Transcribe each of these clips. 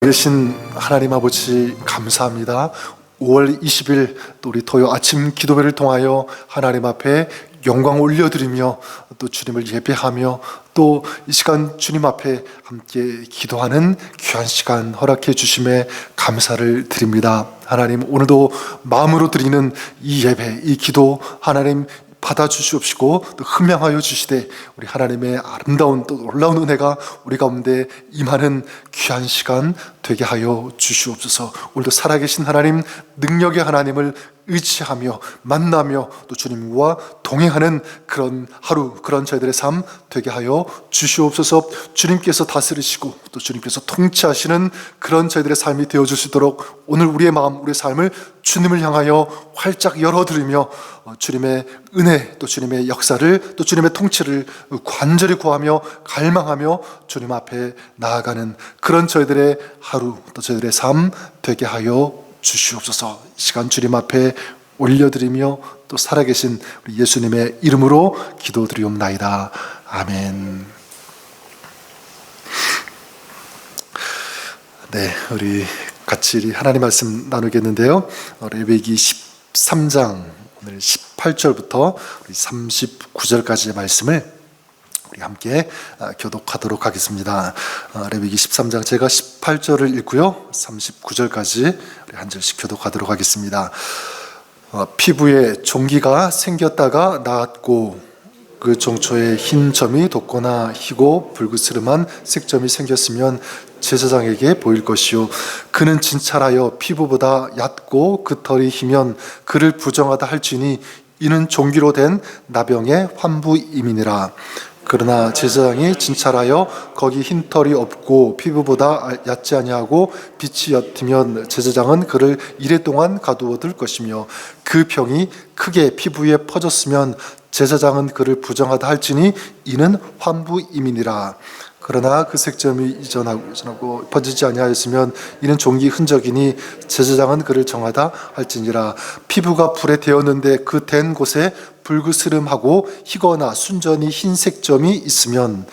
계신 하나님 아버지 감사합니다. 5월 20일 또 우리 토요 아침 기도회를 통하여 하나님 앞에 영광 올려드리며 또 주님을 예배하며 또 이 시간 주님 앞에 함께 기도하는 귀한 시간 허락해 주심에 감사를 드립니다. 하나님, 오늘도 마음으로 드리는 이 예배, 이 기도 하나님 받아주시옵시고 또 흠양하여 주시되 우리 하나님의 아름다운 또 놀라운 은혜가 우리 가운데 임하는 귀한 시간 되게 하여 주시옵소서. 오늘도 살아계신 하나님, 능력의 하나님을 의지하며 만나며 또 주님과 동행하는 그런 하루, 그런 저희들의 삶 되게 하여 주시옵소서. 주님께서 다스리시고 또 주님께서 통치하시는 그런 저희들의 삶이 되어줄 수 있도록 오늘 우리의 마음, 우리의 삶을 주님을 향하여 활짝 열어드리며 주님의 은혜, 또 주님의 역사를, 또 주님의 통치를 간절히 구하며 갈망하며 주님 앞에 나아가는 그런 저희들의 하루, 또 저희들의 삶 되게 하여 주시옵소서. 이 시간 주님 앞에 올려드리며 또 살아계신 우리 예수님의 이름으로 기도드리옵나이다. 아멘. 네, 우리 같이 하나님 말씀 나누겠는데요. 레위기 13장 오늘 18절부터 39절까지의 말씀을 우리 함께 교독하도록 하겠습니다. 레위기 13장 제가 18절을 읽고요, 39절까지 우리 한 절씩 교독하도록 하겠습니다. 피부에 종기가 생겼다가 나았고 그 종초에 흰 점이 돋거나 희고 붉으스름한 색점이 생겼으면 제사장에게 보일 것이요 그는 진찰하여 피부보다 얕고 그 털이 희면 그를 부정하다 할지니 이는 종기로 된 나병의 환부임이니라. 그러나 제사장이 진찰하여 거기 흰 털이 없고 피부보다 얕지 아니하고 빛이 옅으면 제사장은 그를 이레 동안 가두어 둘 것이며 그 병이 크게 피부에 퍼졌으면 제사장은 그를 부정하다 할지니 이는 환부임이니라. 그러나 그 색점이 이전하고 퍼지지 아니하였으면 이는 종기 흔적이니 제사장은 그를 정하다 할지니라. 피부가 불에 데었는데 그 댄 곳에 붉으스름하고 희거나 순전히 흰 색점이 있으면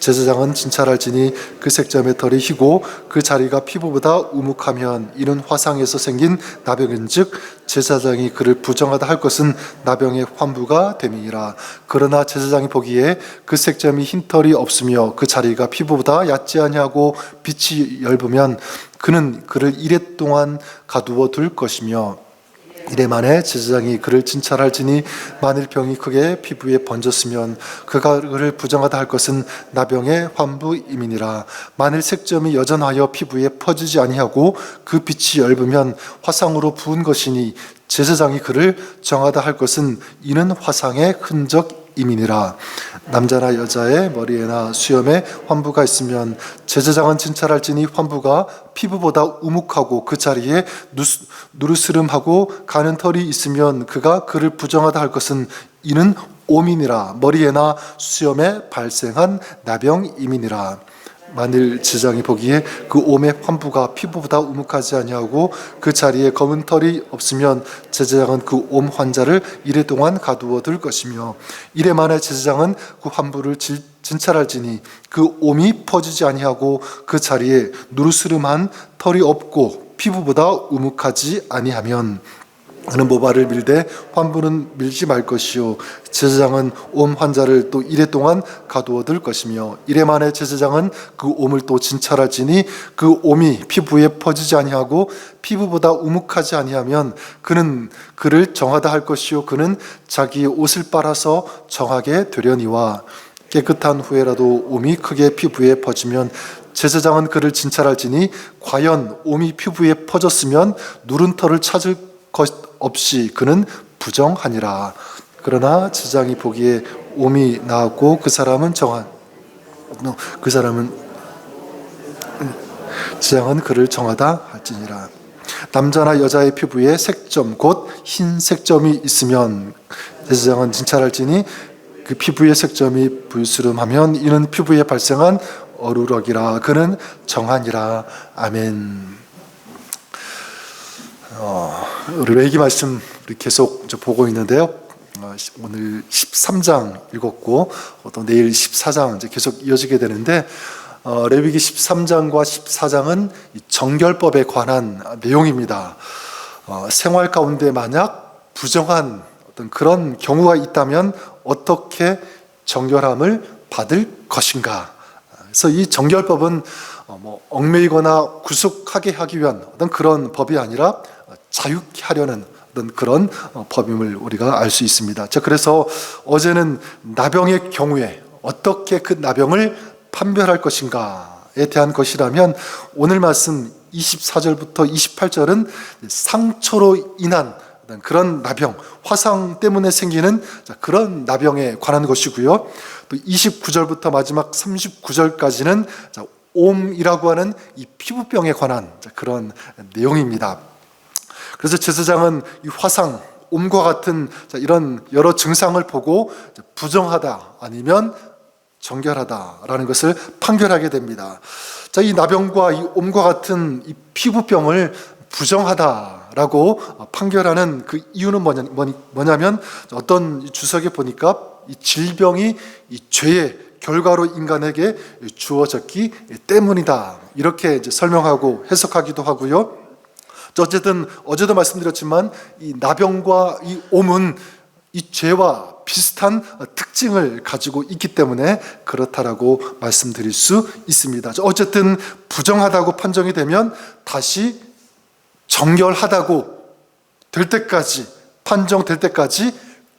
제사장은 진찰할지니 그 색점의 털이 희고 그 자리가 피부보다 우묵하면 이는 화상에서 생긴 나병인즉 제사장이 그를 부정하다 할 것은 나병의 환부가 됨이니라. 그러나 제사장이 보기에 그 색점이 흰 털이 없으며 그 자리가 피부보다 얕지 아니하고 빛이 엷으면 그는 그를 이레 동안 가두어 둘 것이며 이래 만에 제사장이 그를 진찰할지니 만일 병이 크게 피부에 번졌으면 그가 그를 부정하다 할 것은 나병의 환부임이니라. 만일 색점이 여전하여 피부에 퍼지지 아니하고 그 빛이 엷으면 화상으로 부은 것이니 제사장이 그를 정하다 할 것은 이는 화상의 흔적임이니라. 남자나 여자의 머리에나 수염에 환부가 있으면 제사장은 진찰할지니 환부가 피부보다 우묵하고 그 자리에 누르스름하고 가는 털이 있으면 그가 그를 부정하다 할 것은 이는 옴이니라. 머리에나 수염에 발생한 나병임이니라. 만일 제사장이 보기에 그 옴의 환부가 피부보다 우묵하지 아니하고 그 자리에 검은 털이 없으면 제사장은 그 옴 환자를 이레 동안 가두어 둘 것이며 이래 만에 제사장은 그 환부를 진찰할지니 그 옴이 퍼지지 아니하고 그 자리에 누르스름한 털이 없고 피부보다 우묵하지 아니하면 그는 모발을 밀되 환부는 밀지 말 것이요 제사장은 옴 환자를 또 이레 동안 가두어 둘 것이며 이래 만에 제사장은 그 옴을 또 진찰할지니 그 옴이 피부에 퍼지지 아니하고 피부보다 우묵하지 아니하면 그는 그를 정하다 할 것이요 그는 자기의 옷을 빨아서 정하게 되려니와 깨끗한 후에라도 옴이 크게 피부에 퍼지면 제사장은 그를 진찰할지니 과연 옴이 피부에 퍼졌으면 누른 털을 찾을 것 없이 그는 부정하니라. 그러나 제사장이 보기에 옴이 나았고 제사장은 그를 정하다 할지니라. 남자나 여자의 피부에 색점 곧 흰 색점이 있으면 제사장은 진찰할지니 그 피부의 색점이 불스름하면 이는 피부에 발생한 어루럭이라. 그는 정하니라. 아멘. 우리 레위기 말씀 우리 계속 보고 있는데요. 오늘 13장 읽었고 또 내일 14장 이제 계속 이어지게 되는데 레위기 13장과 14장은 정결법에 관한 내용입니다. 생활 가운데 만약 부정한 어떤 그런 경우가 있다면 어떻게 정결함을 받을 것인가. 그래서 이 정결법은 얽매이거나 구속하게 하기 위한 어떤 그런 법이 아니라 자유케 하려는 어떤 그런 법임을 우리가 알 수 있습니다. 자, 그래서 어제는 나병의 경우에 어떻게 그 나병을 판별할 것인가에 대한 것이라면, 오늘 말씀 24절부터 28절은 상처로 인한 그런 나병, 화상 때문에 생기는 그런 나병에 관한 것이고요. 또 29절부터 마지막 39절까지는 옴이라고 하는 이 피부병에 관한 그런 내용입니다. 그래서 제사장은 이 화상, 옴과 같은 이런 여러 증상을 보고 부정하다 아니면 정결하다라는 것을 판결하게 됩니다. 자, 이 나병과 이 옴과 같은 이 피부병을 부정하다라고 판결하는 그 이유는 뭐냐면, 어떤 주석에 보니까 이 질병이 이 죄의 결과로 인간에게 주어졌기 때문이다, 이렇게 이제 설명하고 해석하기도 하고요. 어쨌든 어제도 말씀드렸지만 이 나병과 이 옴은 이 죄와 비슷한 특징을 가지고 있기 때문에 그렇다라고 말씀드릴 수 있습니다. 어쨌든 부정하다고 판정이 되면 다시 정결하다고 될 때까지, 판정될 때까지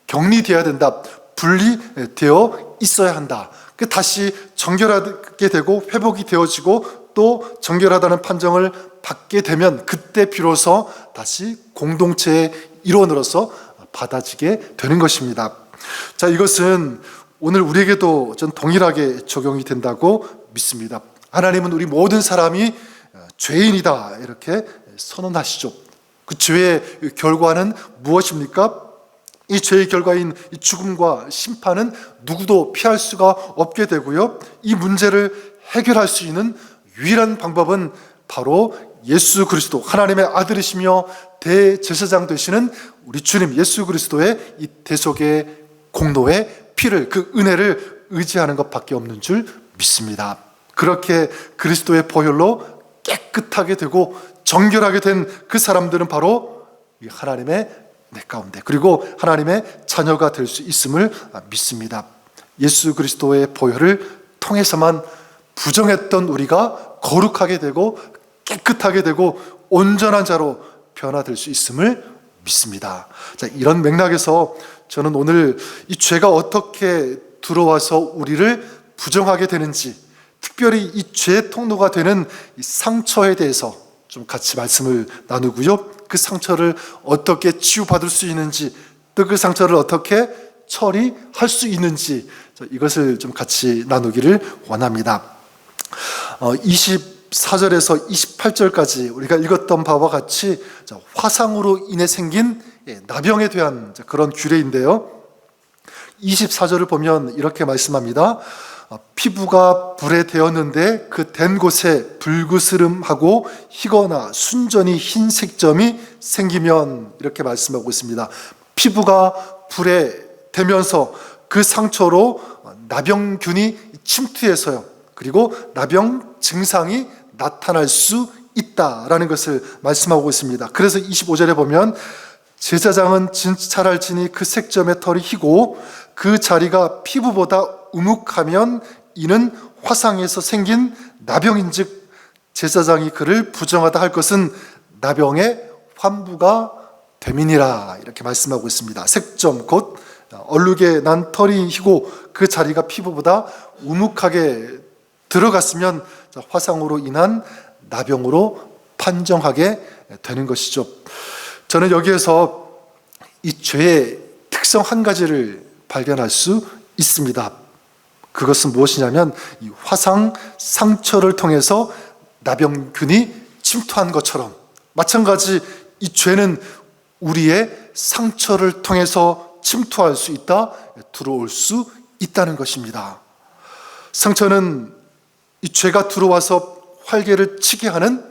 격리되어야 된다, 분리되어 있어야 한다. 다시 정결하게 되고 회복이 되어지고 또 정결하다는 판정을 받게 되면 그때 비로소 다시 공동체의 일원으로서 받아지게 되는 것입니다. 자, 이것은 오늘 우리에게도 전 동일하게 적용이 된다고 믿습니다. 하나님은 우리 모든 사람이 죄인이다 이렇게 선언하시죠. 그 죄의 결과는 무엇입니까? 이 죄의 결과인 이 죽음과 심판은 누구도 피할 수가 없게 되고요. 이 문제를 해결할 수 있는 유일한 방법은 바로 예수 그리스도, 하나님의 아들이시며 대제사장 되시는 우리 주님 예수 그리스도의 이 대속의 공로의 피를, 그 은혜를 의지하는 것밖에 없는 줄 믿습니다. 그렇게 그리스도의 보혈로 깨끗하게 되고 정결하게 된 그 사람들은 바로 하나님의 내 가운데, 그리고 하나님의 자녀가 될 수 있음을 믿습니다. 예수 그리스도의 보혈을 통해서만 부정했던 우리가 거룩하게 되고 깨끗하게 되고 온전한 자로 변화될 수 있음을 믿습니다. 자, 이런 맥락에서 저는 오늘 이 죄가 어떻게 들어와서 우리를 부정하게 되는지, 특별히 이 죄의 통로가 되는 이 상처에 대해서 좀 같이 말씀을 나누고요. 그 상처를 어떻게 치유받을 수 있는지, 또 그 상처를 어떻게 처리할 수 있는지, 이것을 좀 같이 나누기를 원합니다. 24절에서 28절까지 우리가 읽었던 바와 같이 화상으로 인해 생긴 나병에 대한 그런 규례인데요. 24절을 보면 이렇게 말씀합니다. 피부가 불에 데었는데 그 댄 곳에 불그스름하고 희거나 순전히 흰 색점이 생기면, 이렇게 말씀하고 있습니다. 피부가 불에 대면서 그 상처로 나병균이 침투해서요, 그리고 나병 증상이 나타날 수 있다라는 것을 말씀하고 있습니다. 그래서 25절에 보면 제사장은 진찰할 지니 그 색점의 털이 희고 그 자리가 피부보다 우묵하면 이는 화상에서 생긴 나병인즉 제사장이 그를 부정하다 할 것은 나병의 환부가 됨이니라, 이렇게 말씀하고 있습니다. 색점 곧 얼룩에 난 털이 희고 그 자리가 피부보다 우묵하게 들어갔으면 화상으로 인한 나병으로 판정하게 되는 것이죠. 저는 여기에서 이 죄의 특성 한 가지를 발견할 수 있습니다. 그것은 무엇이냐면 이 화상, 상처를 통해서 나병균이 침투한 것처럼 마찬가지 이 죄는 우리의 상처를 통해서 침투할 수 있다, 들어올 수 있다는 것입니다. 상처는 이 죄가 들어와서 활개를 치게 하는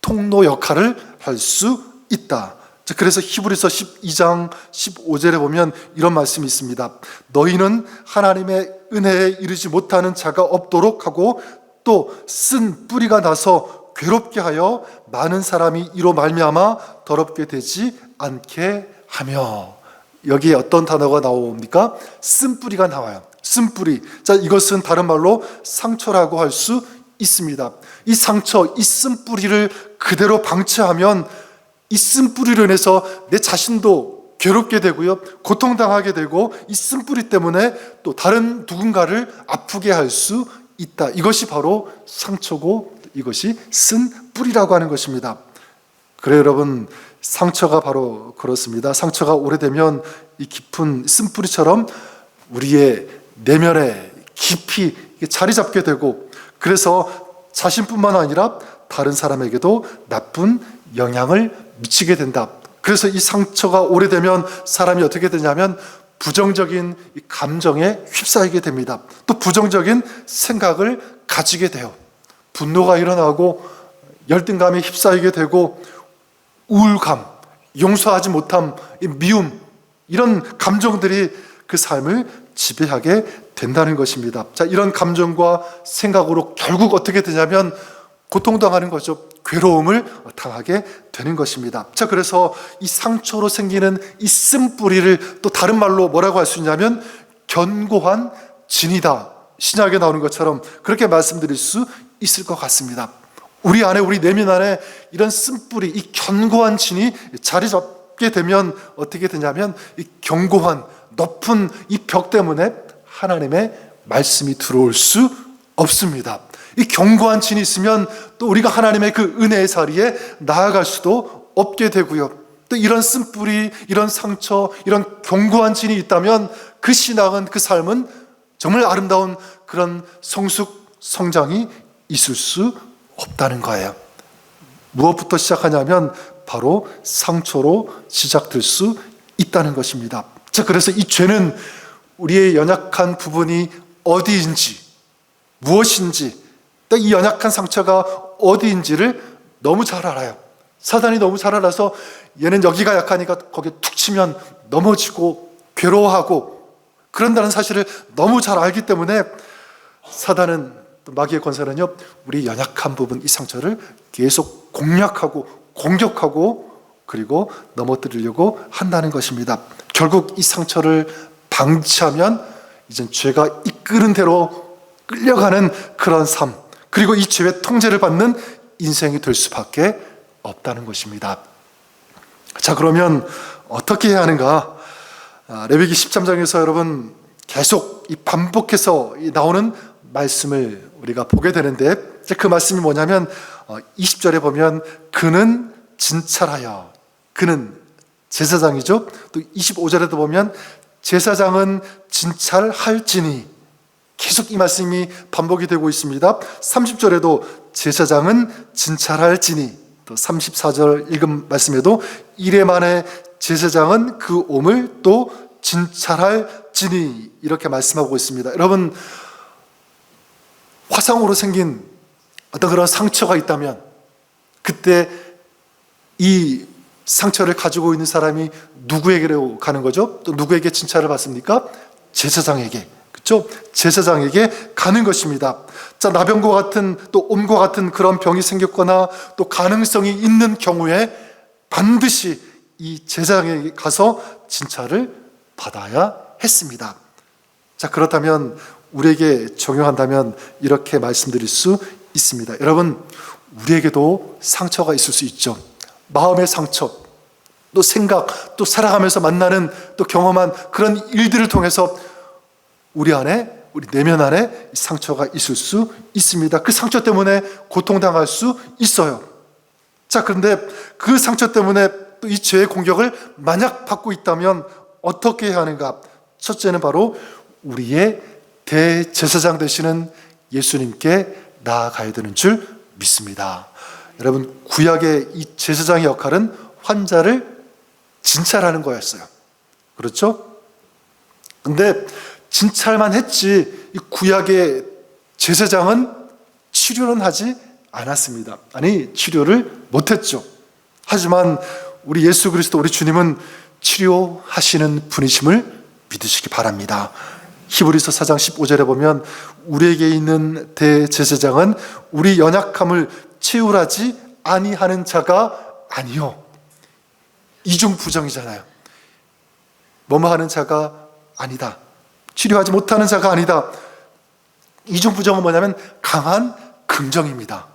통로 역할을 할 수 있다. 그래서 히브리서 12장 15절에 보면 이런 말씀이 있습니다. 너희는 하나님의 은혜에 이르지 못하는 자가 없도록 하고 또 쓴 뿌리가 나서 괴롭게 하여 많은 사람이 이로 말미암아 더럽게 되지 않게 하며. 여기에 어떤 단어가 나옵니까? 쓴 뿌리가 나와요. 쓴 뿌리. 자, 이것은 다른 말로 상처라고 할 수 있습니다. 이 상처, 이 쓴 뿌리를 그대로 방치하면 이 쓴 뿌리로 인해서 내 자신도 괴롭게 되고요, 고통당하게 되고, 이 쓴 뿌리 때문에 또 다른 누군가를 아프게 할 수 있다. 이것이 바로 상처고 이것이 쓴 뿌리라고 하는 것입니다. 그래요, 여러분, 상처가 바로 그렇습니다. 상처가 오래되면 이 깊은 쓴뿌리처럼 우리의 내면에 깊이 자리 잡게 되고, 그래서 자신뿐만 아니라 다른 사람에게도 나쁜 영향을 미치게 된다. 그래서 이 상처가 오래되면 사람이 어떻게 되냐면 부정적인 감정에 휩싸이게 됩니다. 또 부정적인 생각을 가지게 돼요. 분노가 일어나고 열등감에 휩싸이게 되고 우울감, 용서하지 못함, 미움, 이런 감정들이 그 삶을 지배하게 된다는 것입니다. 자, 이런 감정과 생각으로 결국 어떻게 되냐면 고통당하는 거죠. 괴로움을 당하게 되는 것입니다. 자, 그래서 이 상처로 생기는 이 쓴뿌리를 또 다른 말로 뭐라고 할 수 있냐면 견고한 진이다. 신약에 나오는 것처럼 그렇게 말씀드릴 수 있을 것 같습니다. 우리 안에, 우리 내면 안에 이런 쓴뿌리, 이 견고한 진이 자리 잡게 되면 어떻게 되냐면 이 견고한 높은 이 벽 때문에 하나님의 말씀이 들어올 수 없습니다. 이 견고한 진이 있으면 또 우리가 하나님의 그 은혜의 자리에 나아갈 수도 없게 되고요, 또 이런 쓴뿌리, 이런 상처, 이런 견고한 진이 있다면 그 신앙은, 그 삶은 정말 아름다운 그런 성숙, 성장이 있을 수 없다는 거예요. 무엇부터 시작하냐면 바로 상처로 시작될 수 있다는 것입니다. 자, 그래서 이 죄는 우리의 연약한 부분이 어디인지, 무엇인지, 또 이 연약한 상처가 어디인지를 너무 잘 알아요. 사단이 너무 잘 알아서 얘는 여기가 약하니까 거기에 툭 치면 넘어지고 괴로워하고 그런다는 사실을 너무 잘 알기 때문에 사단은, 또 마귀의 권세는요, 우리 연약한 부분, 이 상처를 계속 공략하고 공격하고 그리고 넘어뜨리려고 한다는 것입니다. 결국 이 상처를 방치하면 이젠 죄가 이끄는 대로 끌려가는 그런 삶, 그리고 이 죄의 통제를 받는 인생이 될 수밖에 없다는 것입니다. 자, 그러면 어떻게 해야 하는가? 레위기 13장에서 여러분 계속 이 반복해서 나오는 말씀을 우리가 보게 되는데, 그 말씀이 뭐냐면 20절에 보면 그는 진찰하여, 그는 제사장이죠. 또 25절에도 보면 제사장은 진찰할지니, 계속 이 말씀이 반복이 되고 있습니다. 30절에도 제사장은 진찰할지니, 또 34절 읽은 말씀에도 이래 만에 제사장은 그 옴을 또 진찰할지니, 이렇게 말씀하고 있습니다. 여러분, 화상으로 생긴 어떤 그런 상처가 있다면 그때 이 상처를 가지고 있는 사람이 누구에게로 가는 거죠? 또 누구에게 진찰을 받습니까? 제사장에게. 그렇죠? 제사장에게 가는 것입니다. 자, 나병과 같은, 또 옴과 같은 그런 병이 생겼거나 또 가능성이 있는 경우에 반드시 이 제사장에게 가서 진찰을 받아야 했습니다. 자, 그렇다면 우리에게 적용한다면 이렇게 말씀드릴 수 있습니다. 여러분, 우리에게도 상처가 있을 수 있죠. 마음의 상처, 또 생각, 또 살아가면서 만나는, 또 경험한 그런 일들을 통해서 우리 안에, 우리 내면 안에 상처가 있을 수 있습니다. 그 상처 때문에 고통당할 수 있어요. 자, 그런데 그 상처 때문에 또 이 죄의 공격을 만약 받고 있다면 어떻게 해야 하는가? 첫째는 바로 우리의 대제사장 되시는 예수님께 나아가야 되는 줄 믿습니다. 여러분, 구약의 이 제사장의 역할은 환자를 진찰하는 거였어요. 그렇죠? 근데 진찰만 했지 이 구약의 제사장은 치료는 하지 않았습니다. 아니, 치료를 못했죠. 하지만 우리 예수 그리스도, 우리 주님은 치료하시는 분이심을 믿으시기 바랍니다. 히브리서 4장 15절에 보면 우리에게 있는 대제사장은 우리 연약함을 채울하지 아니하는 자가 아니요. 이중부정이잖아요. 뭐뭐 하는 자가 아니다. 치료하지 못하는 자가 아니다. 이중부정은 뭐냐면 강한 긍정입니다.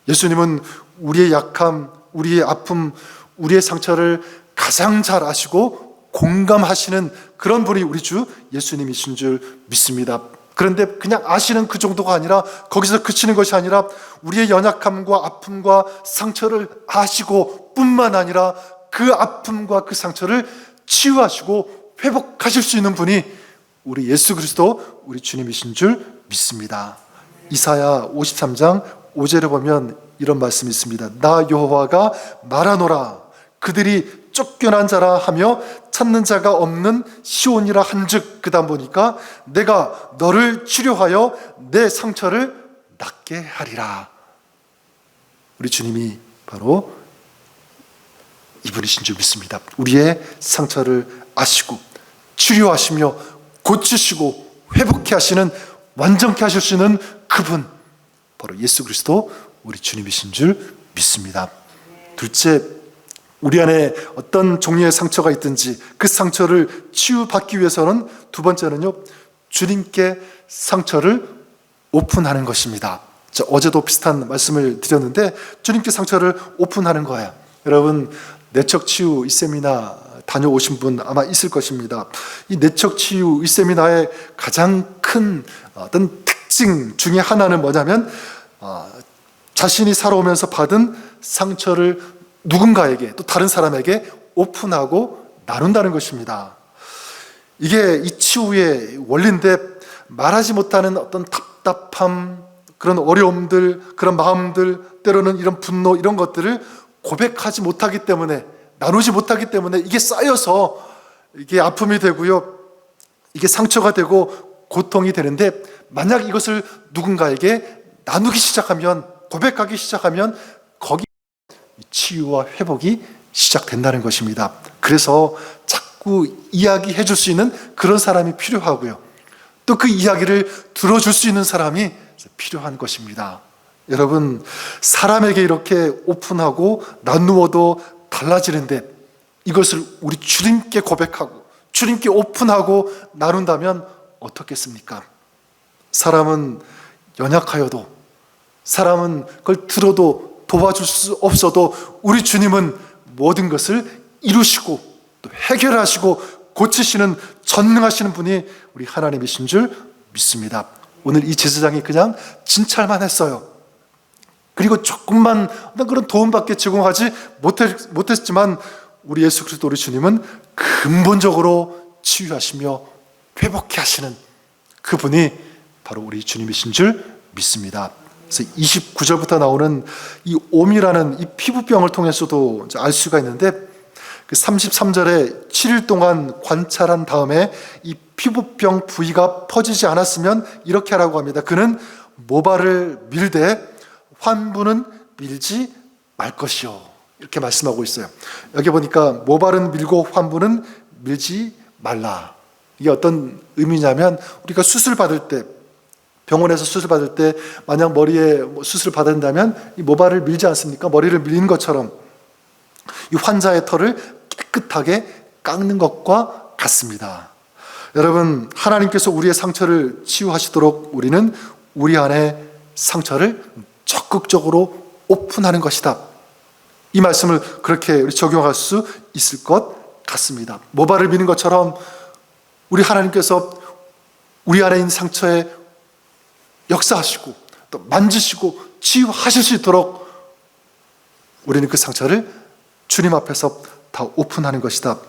예수님은 우리의 약함, 우리의 아픔, 우리의 상처를 가장 잘 아시고 공감하시는 그런 분이 우리 주 예수님이신 줄 믿습니다. 그런데 그냥 아시는 그 정도가 아니라 거기서 그치는 것이 아니라 우리의 연약함과 아픔과 상처를 아시고 뿐만 아니라 그 아픔과 그 상처를 치유하시고 회복하실 수 있는 분이 우리 예수 그리스도 우리 주님이신 줄 믿습니다. 이사야 53장 5절에 보면 이런 말씀이 있습니다. 나 여호와가 말하노라 그들이 쫓겨난 자라 하며 찾는 자가 없는 시온이라 한즉, 그 다음 보니까 내가 너를 치료하여 내 상처를 낫게 하리라. 우리 주님이 바로 이분이신 줄 믿습니다. 우리의 상처를 아시고 치료하시며 고치시고 회복케 하시는, 완전케 하실 수 있는 그분, 바로 예수 그리스도 우리 주님이신 줄 믿습니다. 둘째, 우리 안에 어떤 종류의 상처가 있든지 그 상처를 치유받기 위해서는 두 번째는요, 주님께 상처를 오픈하는 것입니다. 어제도 비슷한 말씀을 드렸는데 주님께 상처를 오픈하는 거예요. 여러분, 내적 치유 이 세미나 다녀오신 분 아마 있을 것입니다. 이 내적 치유 이 세미나의 가장 큰 어떤 특징 중에 하나는 뭐냐면 자신이 살아오면서 받은 상처를 누군가에게, 또 다른 사람에게 오픈하고 나눈다는 것입니다. 이게 이 치유의 원리인데, 말하지 못하는 어떤 답답함, 그런 어려움들, 그런 마음들, 때로는 이런 분노, 이런 것들을 고백하지 못하기 때문에, 나누지 못하기 때문에 이게 쌓여서 이게 아픔이 되고요, 이게 상처가 되고 고통이 되는데, 만약 이것을 누군가에게 나누기 시작하면, 고백하기 시작하면 거기 치유와 회복이 시작된다는 것입니다. 그래서 자꾸 이야기해 줄 수 있는 그런 사람이 필요하고요, 또 그 이야기를 들어줄 수 있는 사람이 필요한 것입니다. 여러분, 사람에게 이렇게 오픈하고 나누어도 달라지는데, 이것을 우리 주님께 고백하고 주님께 오픈하고 나눈다면 어떻겠습니까? 사람은 연약하여도, 사람은 그걸 들어도 도와줄 수 없어도 우리 주님은 모든 것을 이루시고 또 해결하시고 고치시는, 전능하시는 분이 우리 하나님이신 줄 믿습니다. 오늘 이 제사장이 그냥 진찰만 했어요. 그리고 조금만 그런 도움밖에 제공하지 못했지만 우리 예수 그리스도 우리 주님은 근본적으로 치유하시며 회복케 하시는 그분이 바로 우리 주님이신 줄 믿습니다. 그래서 29절부터 나오는 이 옴이라는 이 피부병을 통해서도 알 수가 있는데, 그 33절에 7일 동안 관찰한 다음에 이 피부병 부위가 퍼지지 않았으면 이렇게 하라고 합니다. 그는 모발을 밀되 환부는 밀지 말 것이요, 이렇게 말씀하고 있어요. 여기 보니까 모발은 밀고 환부는 밀지 말라. 이게 어떤 의미냐면, 우리가 수술 받을 때, 병원에서 수술 받을 때 만약 머리에 수술을 받는다면 이 모발을 밀지 않습니까? 머리를 밀는 것처럼 이 환자의 털을 깨끗하게 깎는 것과 같습니다. 여러분, 하나님께서 우리의 상처를 치유하시도록 우리는 우리 안에 상처를 적극적으로 오픈하는 것이다. 이 말씀을 그렇게 적용할 수 있을 것 같습니다. 모발을 미는 것처럼 우리 하나님께서 우리 안에 있는 상처에 역사하시고 또 만지시고 치유하실 수 있도록 우리는 그 상처를 주님 앞에서 다 오픈하는 것이다.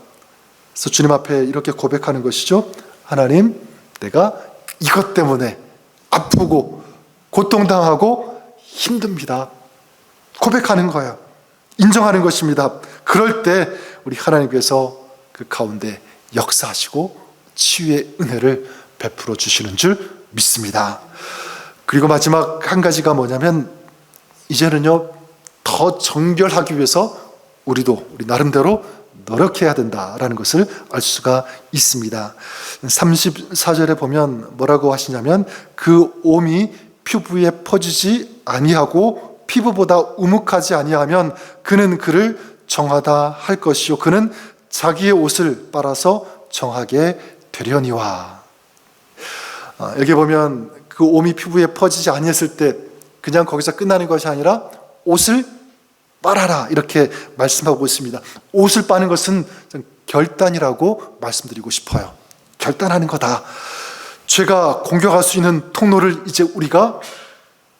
그래서 주님 앞에 이렇게 고백하는 것이죠. 하나님, 내가 이것 때문에 아프고 고통당하고 힘듭니다. 고백하는 거예요. 인정하는 것입니다. 그럴 때 우리 하나님께서 그 가운데 역사하시고 치유의 은혜를 베풀어 주시는 줄 믿습니다. 그리고 마지막 한 가지가 뭐냐면, 이제는요 더 정결하기 위해서 우리 나름대로 노력해야 된다라는 것을 알 수가 있습니다. 34절에 보면 뭐라고 하시냐면 그 옴이 피부에 퍼지지 아니하고 피부보다 우묵하지 아니하면 그는 그를 정하다 할 것이요 그는 자기의 옷을 빨아서 정하게 되려니와. 여기 보면 그 옴이 피부에 퍼지지 아니했을 때 그냥 거기서 끝나는 것이 아니라 옷을 빨아라 이렇게 말씀하고 있습니다. 옷을 빠는 것은 결단이라고 말씀드리고 싶어요. 결단하는 거다. 죄가 공격할 수 있는 통로를 이제 우리가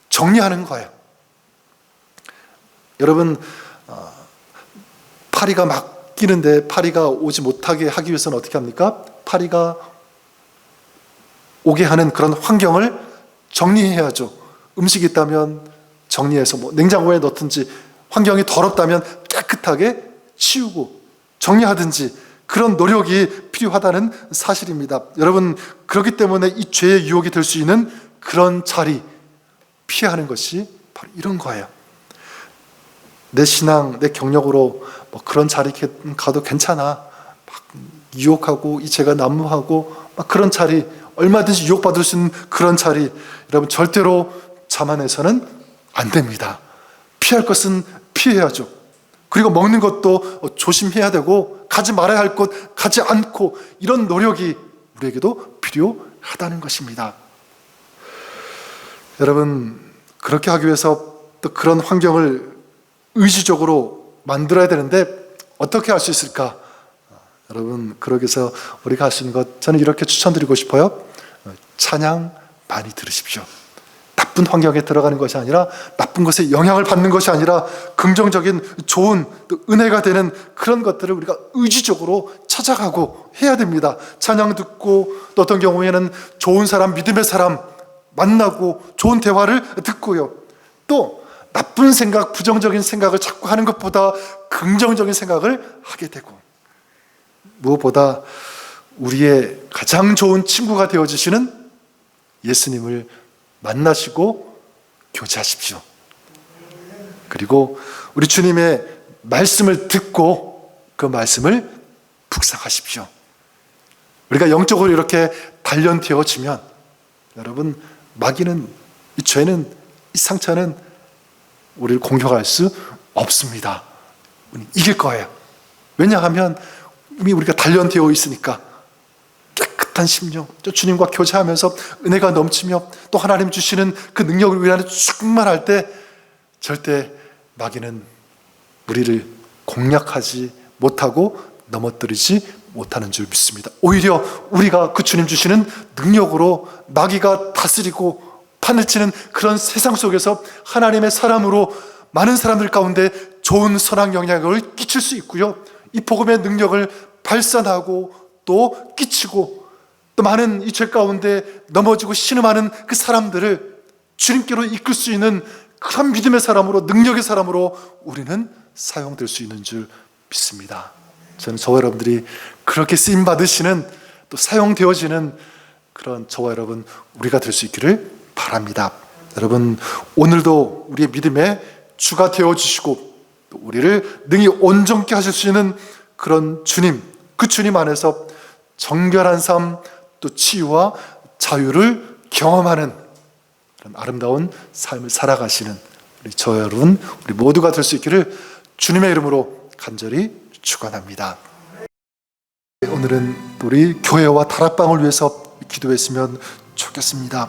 정리하는 거예요. 여러분, 파리가 막 끼는데 파리가 오지 못하게 하기 위해서는 어떻게 합니까? 파리가 오게 하는 그런 환경을 정리해야죠. 음식이 있다면 정리해서 냉장고에 넣든지, 환경이 더럽다면 깨끗하게 치우고 정리하든지 그런 노력이 필요하다는 사실입니다. 여러분, 그렇기 때문에 이 죄의 유혹이 될 수 있는 그런 자리 피하는 것이 바로 이런 거예요. 내 신앙, 내 경력으로 그런 자리 가도 괜찮아. 막 유혹하고 이 죄가 난무하고 막 그런 자리, 얼마든지 유혹받을 수 있는 그런 자리, 여러분 절대로 자만해서는 안 됩니다. 피할 것은 피해야죠. 그리고 먹는 것도 조심해야 되고 가지 말아야 할 곳 가지 않고 이런 노력이 우리에게도 필요하다는 것입니다. 여러분, 그렇게 하기 위해서 또 그런 환경을 의지적으로 만들어야 되는데 어떻게 할 수 있을까? 여러분, 그러기 위해서 우리가 할 수 있는 것, 저는 이렇게 추천드리고 싶어요. 찬양 많이 들으십시오. 나쁜 환경에 들어가는 것이 아니라, 나쁜 것에 영향을 받는 것이 아니라 긍정적인 좋은 또 은혜가 되는 그런 것들을 우리가 의지적으로 찾아가고 해야 됩니다. 찬양 듣고 또 어떤 경우에는 좋은 사람, 믿음의 사람 만나고 좋은 대화를 듣고요. 또 나쁜 생각, 부정적인 생각을 자꾸 하는 것보다 긍정적인 생각을 하게 되고, 무엇보다 우리의 가장 좋은 친구가 되어주시는 예수님을 만나시고 교제하십시오. 그리고 우리 주님의 말씀을 듣고 그 말씀을 묵상하십시오. 우리가 영적으로 이렇게 단련되어지면 여러분, 마귀는, 이 죄는, 이 상처는 우리를 공격할 수 없습니다. 우리 이길 거예요. 왜냐하면 이미 우리가 단련되어 있으니까. 깨끗한 심령, 또 주님과 교제하면서 은혜가 넘치며 또 하나님 주시는 그 능력을 위하여 충만할 때 절대 마귀는 우리를 공략하지 못하고 넘어뜨리지 못하는 줄 믿습니다. 오히려 우리가 그 주님 주시는 능력으로 마귀가 다스리고 판을 치는 그런 세상 속에서 하나님의 사람으로 많은 사람들 가운데 좋은 선한 영향을 끼칠 수 있고요, 이 복음의 능력을 발산하고 또 끼치고 또 많은 이 죄 가운데 넘어지고 신음하는 그 사람들을 주님께로 이끌 수 있는 그런 믿음의 사람으로, 능력의 사람으로 우리는 사용될 수 있는 줄 믿습니다. 저는 저와 여러분들이 그렇게 쓰임 받으시는, 또 사용되어지는 그런 저와 여러분 우리가 될 수 있기를 바랍니다. 여러분, 오늘도 우리의 믿음의 주가 되어주시고 또 우리를 능히 온전케 하실 수 있는 그런 주님, 그 주님 안에서 정결한 삶, 또 치유와 자유를 경험하는 그런 아름다운 삶을 살아가시는 우리 저 여러분, 우리 모두가 될 수 있기를 주님의 이름으로 간절히 축원합니다. 오늘은 우리 교회와 다락방을 위해서 기도했으면 좋겠습니다.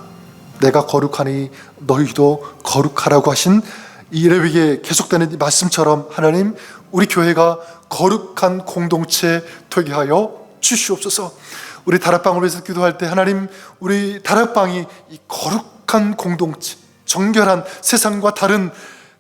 내가 거룩하니 너희도 거룩하라고 하신 이 레위기에 계속되는 이 말씀처럼 하나님, 우리 교회가 거룩한 공동체 되게 하여 주시옵소서. 우리 다락방을 위해서 기도할 때 하나님, 우리 다락방이 이 거룩한 공동체, 정결한 세상과 다른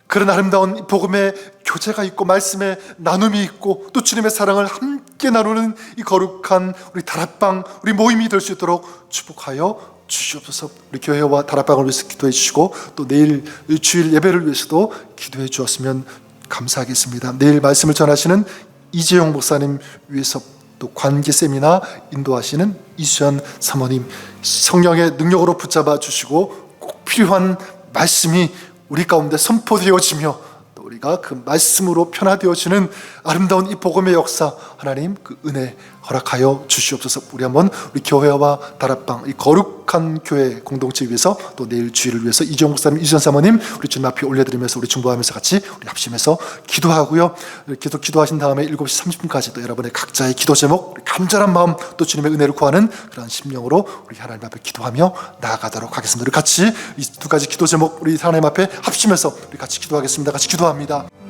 그런 아름다운 복음의 교제가 있고 말씀의 나눔이 있고 또 주님의 사랑을 함께 나누는 이 거룩한 우리 다락방, 우리 모임이 될 수 있도록 축복하여 주시옵소서. 우리 교회와 다락방을 위해서 기도해 주시고 또 내일 주일 예배를 위해서도 기도해 주었으면 감사하겠습니다. 내일 말씀을 전하시는 이재용 목사님 위해서, 또 관계 세미나 인도하시는 이수연 사모님, 성령의 능력으로 붙잡아 주시고 꼭 필요한 말씀이 우리 가운데 선포되어지며 또 우리가 그 말씀으로 변화되어지는 아름다운 이 복음의 역사, 하나님 그 은혜 허락하여 주시옵소서. 우리 한번 우리 교회와 다락방 이 거룩한 교회 공동체 위해서 또 내일 주일을 위해서 이종 목사님, 이전 사모님 우리 주님 앞에 올려드리면서 우리 중보하면서 같이 우리 합심해서 기도하고요. 계속 기도하신 다음에 7시 30분까지 또 여러분의 각자의 기도 제목, 우리 간절한 마음 또 주님의 은혜를 구하는 그런 심령으로 우리 하나님 앞에 기도하며 나아가도록 하겠습니다. 우리 같이 이 두 가지 기도 제목 우리 하나님 앞에 합심해서 우리 같이 기도하겠습니다. 같이 기도합니다.